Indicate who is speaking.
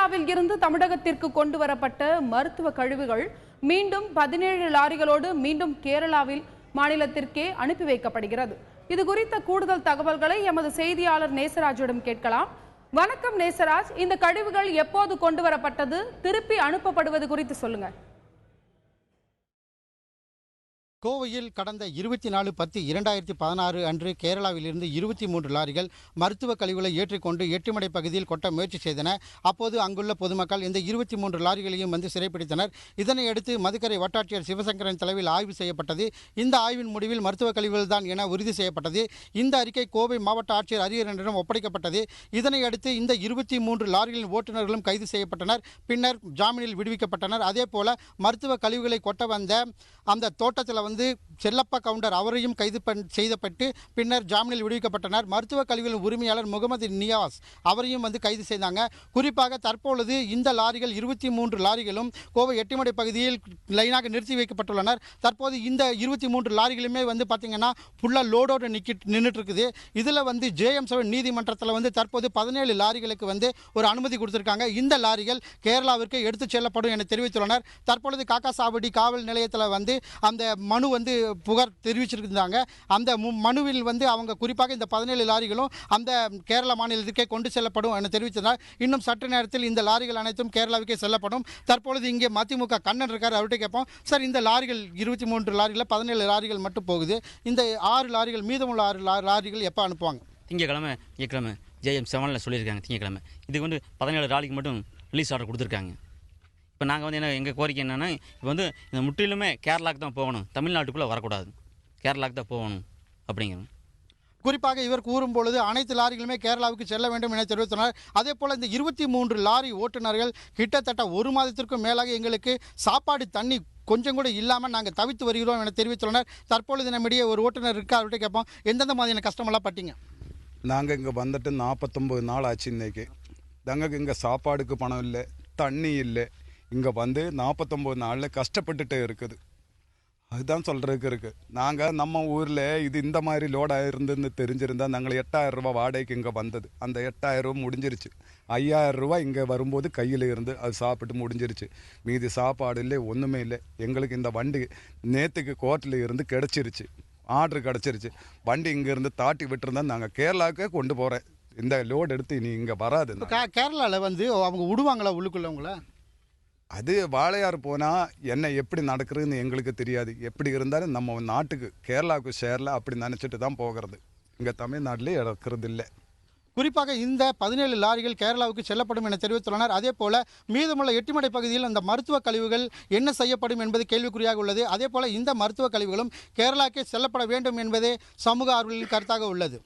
Speaker 1: கேரளாவில் இருந்து தமிழகத்திற்கு கொண்டு வரப்பட்ட மருத்துவ கழிவுகள் மீண்டும் 17 லாரிகளோடு மீண்டும் கேரளாவில் மாநிலத்திற்கே அனுப்பி வைக்கப்படுகிறது. இது குறித்த கூடுதல் தகவல்களை எமது செய்தியாளர் நேசராஜிடம் கேட்கலாம். வணக்கம் நேசராஜ், இந்த கழிவுகள் எப்போது கொண்டு வரப்பட்டது, திருப்பி அனுப்பப்படுவது குறித்து சொல்லுங்க.
Speaker 2: கோவையில் கடந்த 24/10/2016 அன்று கேரளாவிலிருந்து 23 லாரிகள் மருத்துவ கழிவுகளை ஏற்றிக்கொண்டு எட்டுமடை பகுதியில் கொட்ட முயற்சி செய்தன. அப்போது அங்குள்ள பொதுமக்கள் இந்த 23 லாரிகளையும் சிறைப்பிடித்தனர். இதனையடுத்து மதுக்கரை வட்டாட்சியர் சிவசங்கரன் தலைமையில் ஆய்வு செய்யப்பட்டது. இந்த ஆய்வின் முடிவில் மருத்துவ கழிவுகள் தான் என உறுதி செய்யப்பட்டது. இந்த அறிக்கை கோவை மாவட்ட ஆட்சியர் ஹரிஹரனிடம் ஒப்படைக்கப்பட்டது. இதனையடுத்து இந்த 23 லாரிகளின் ஓட்டுநர்களும் கைது செய்யப்பட்டனர். பின்னர் ஜாமீனில் விடுவிக்கப்பட்டனர். அதேபோல மருத்துவ கழிவுகளை கொட்ட வந்த அந்த தோட்டத்தில் செல்லப்பா கவுண்டர் அவரையும் கைது செய்யப்பட்டு பின்னர் ஜாமீனில் விடுவிக்கப்பட்டனர். மருத்துவ கழிவுகளின் உரிமையாளர் முகமது நியாஸ் அவரையும் கைது செய்தாங்க. குறிப்பாக தற்பொழுது இந்த லாரிகள் 23 லாரிகளும் கோவை எட்டுமடை பகுதியில் லைனாக நிறுத்தி வைக்கப்பட்டுள்ளனர். தற்போது இந்த 23 லாரிகளுமே பார்த்தீங்கன்னா ஃபுல்லாக லோடோடு நின்றுட்டு இருக்குது. இதில் JM7 நீதிமன்றத்தில் தற்போது 17 லாரிகளுக்கு ஒரு அனுமதி கொடுத்திருக்காங்க. இந்த லாரிகள் கேரளாவிற்கு எடுத்துச் செல்லப்படும் என தெரிவித்துள்ளனர். தற்பொழுது காக்கா சாவடி காவல் நிலையத்தில் அந்த மனு புகார் தெரிவிச்சிருந்தாங்க. அந்த மனுவில் அவங்க குறிப்பாக இந்த 17 லாரிகளும் அந்த கேரள மாநிலத்திற்கே கொண்டு செல்லப்படும் என தெரிவித்தனர். இன்னும் சற்று நேரத்தில் இந்த லாரிகள் அனைத்தும் கேரளாவுக்கே செல்லப்படும். தற்பொழுது இங்கே மதிமுக கண்ணன் இருக்கார், அவர்கிட்ட கேட்போம். சார், இந்த லாரிகள் 23 லாரிகளில் 17 லாரிகள் மட்டும் போகுது. இந்த 6 லாரிகள் மீதமுள்ள 6 லாரிகள் எப்போ அனுப்புவாங்க?
Speaker 3: திங்கக்கிழமை JM7 சொல்லியிருக்காங்க. திங்கக்கிழமை இதுக்கு 17 லாரிக்கு மட்டும் ரிலீஸ் ஆர்டர் கொடுத்துருக்காங்க. இப்போ நாங்கள் என்ன எங்கள் கோரிக்கை என்னென்னா, இப்போ இந்த முற்றிலுமே கேரளாவுக்கு தான் போகணும், தமிழ்நாட்டுக்குள்ளே வரக்கூடாது, கேரளாவுக்கு தான் போகணும் அப்படிங்கிறது.
Speaker 2: குறிப்பாக இவர் கூறும்பொழுது அனைத்து லாரிகளுமே கேரளாவுக்கு செல்ல வேண்டும் என தெரிவித்தனர். அதே போல் இந்த 23 லாரி ஓட்டுநர்கள் கிட்டத்தட்ட 1 மாதத்திற்கும் மேலாக எங்களுக்கு சாப்பாடு தண்ணி கொஞ்சம் கூட இல்லாமல் நாங்கள் தவித்து வருகிறோம் என தெரிவித்துள்ளனர். தற்பொழுது நம்மிடையே ஒரு ஓட்டுநர் இருக்கா, அவர்கிட்ட கேட்போம். எந்தெந்த மாதிரியான கஷ்டமெல்லாம் பட்டீங்க?
Speaker 4: நாங்கள் இங்கே 49 நாள் ஆச்சு. இன்றைக்கி நாங்கள் இங்கே சாப்பாடுக்கு பணம் இல்லை, தண்ணி இல்லை. இங்கே 49 நாளில் கஷ்டப்பட்டுட்டே இருக்குது. அதுதான் சொல்கிறதுக்கு இருக்குது. நாங்கள் நம்ம ஊரில் இது இந்த மாதிரி லோடாக இருந்துன்னு தெரிஞ்சிருந்தால் நாங்கள் 8000 ரூபா வாடகைக்கு இங்கே வந்தது. அந்த 8000 ரூபா முடிஞ்சிருச்சு. 5000 ரூபா இங்கே வரும்போது கையில் இருந்து அது சாப்பிட்டு முடிஞ்சிருச்சு. மீதி சாப்பாடு இல்லை, ஒன்றுமே இல்லை. எங்களுக்கு இந்த வண்டி நேற்றுக்கு கோர்ட்டில் இருந்து கிடச்சிருச்சு, ஆர்டர் கிடச்சிருச்சு. வண்டி இங்கேருந்து தாட்டி விட்டுருந்தா நாங்கள் கேரளாவுக்கே கொண்டு போகிறேன். இந்த லோடு எடுத்து இனி இங்கே வராது.
Speaker 2: கேரளாவில் அவங்க விடுவாங்களா உள்ளுக்குள்ளவங்கள?
Speaker 4: அது வாழையார் போனால் என்ன எப்படி நடக்குதுன்னு எங்களுக்கு தெரியாது. எப்படி இருந்தாலும் நம்ம நாட்டுக்கு கேரளாவுக்கு ஷேரில் அப்படி நினச்சிட்டு தான் போகிறது. இங்கே தமிழ்நாட்டிலே நடக்கிறது இல்லை.
Speaker 2: குறிப்பாக இந்த 17 லாரிகள் கேரளாவுக்கு செல்லப்படும் என தெரிவித்துள்ளனர். அதே போல மீதமுள்ள எட்டுமடை பகுதியில் அந்த மருத்துவ கழிவுகள் என்ன செய்யப்படும் என்பது கேள்விக்குறியாக உள்ளது. அதே போல இந்த மருத்துவ கழிவுகளும் கேரளாவுக்கே செல்லப்பட வேண்டும் என்பதே சமூக ஆர்வலர்களின் கருத்தாக உள்ளது.